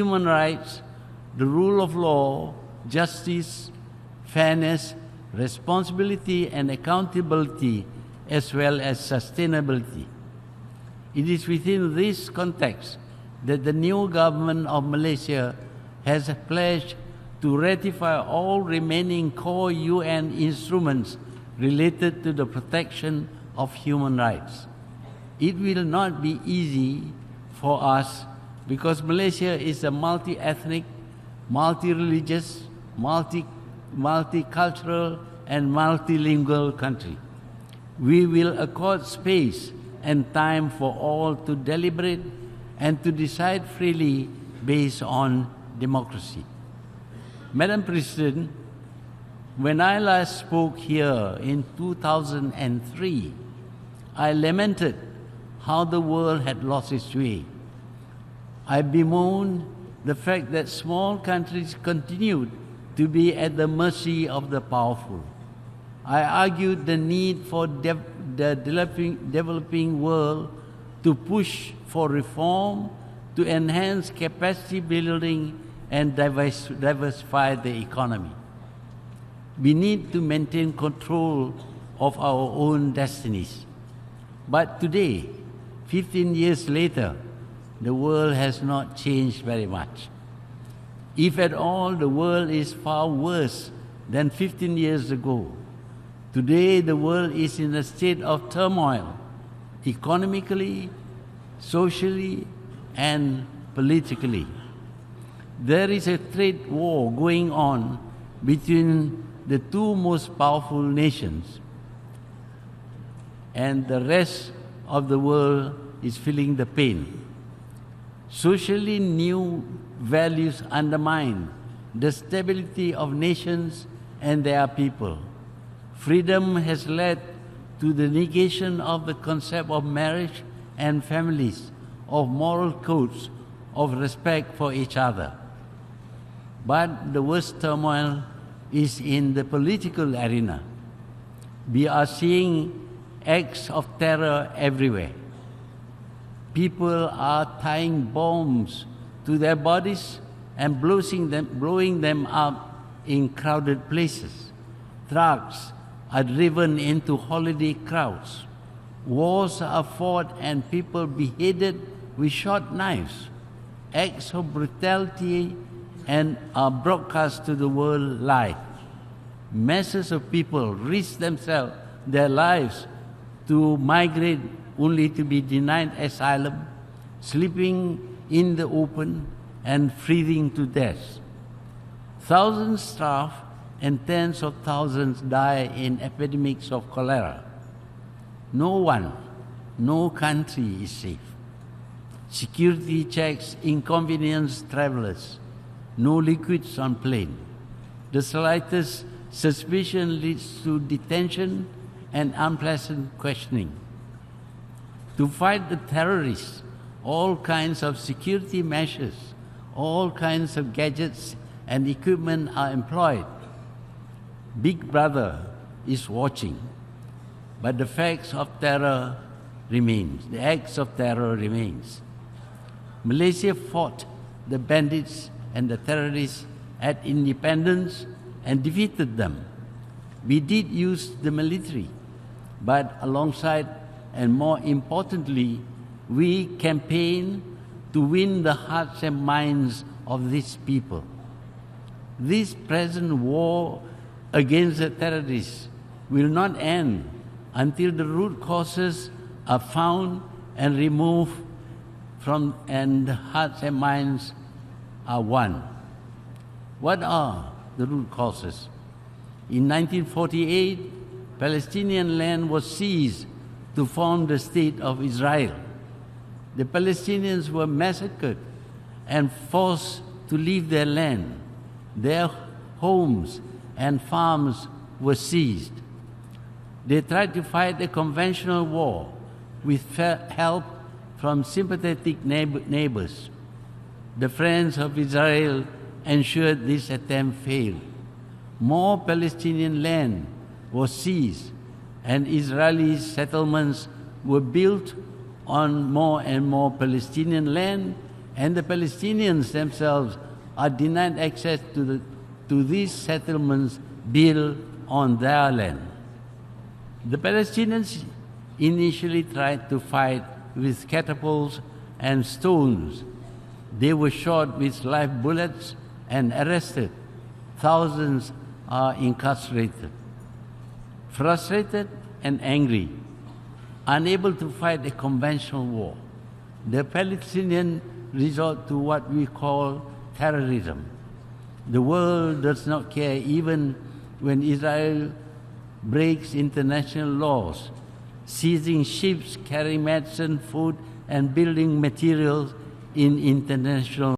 human rights, the rule of law, justice, fairness, responsibility and accountability, as well as sustainability. It is within this context that the new government of Malaysia has pledged to ratify all remaining core UN instruments related to the protection of human rights. It will not be easy for us because Malaysia is a multi-ethnic, multi-religious, multicultural and multilingual country. We will accord space and time for all to deliberate and to decide freely based on democracy. Madam President, when I last spoke here in 2003, I lamented how the world had lost its way. I bemoaned the fact that small countries continued to be at the mercy of the powerful. I argued the need for the developing world to push for reform, to enhance capacity building and diversify the economy. We need to maintain control of our own destinies. But today, 15 years later, the world has not changed very much. If at all, the world is far worse than 15 years ago. Today, the world is in a state of turmoil, economically, socially, and politically. There is a trade war going on between the two most powerful nations, and the rest of the world is feeling the pain. Socially, new values undermine the stability of nations and their people. Freedom has led to the negation of the concept of marriage and families, of moral codes, of respect for each other. But the worst turmoil is in the political arena. We are seeing acts of terror everywhere. People are tying bombs to their bodies and blowing them up in crowded places. Trucks are driven into holiday crowds. Wars are fought and people beheaded with short knives. Acts of brutality and are broadcast to the world live. Masses of people risk their lives to migrate only to be denied asylum, sleeping in the open and freezing to death. Thousands starve and tens of thousands die in epidemics of cholera. No country is safe. Security checks inconvenience travelers. No liquids on plane. The slightest suspicion leads to detention and unpleasant questioning. To fight the terrorists, all kinds of security measures, all kinds of gadgets and equipment are employed. Big Brother is watching, but the facts of terror remains. The acts of terror remains. Malaysia fought the bandits and the terrorists at independence and defeated them. We did use the military, but alongside and more importantly, we campaigned to win the hearts and minds of these people. This present war against the terrorists will not end until the root causes are found and removed and the hearts and minds are won. What are the root causes? In 1948, Palestinian land was seized to form the state of Israel. The Palestinians were massacred and forced to leave their land. Their homes and farms were seized. They tried to fight a conventional war with help from sympathetic neighbors. The friends of Israel ensured this attempt failed. More Palestinian land was seized, and Israeli settlements were built on more and more Palestinian land, And the Palestinians themselves are denied access to these settlements built on their land. The Palestinians initially tried to fight with catapults and stones. They were shot with live bullets and arrested. Thousands are incarcerated. Frustrated and angry, unable to fight a conventional war, the Palestinians resort to what we call terrorism. The world does not care even when Israel breaks international laws, seizing ships carrying medicine, food, and building materials in international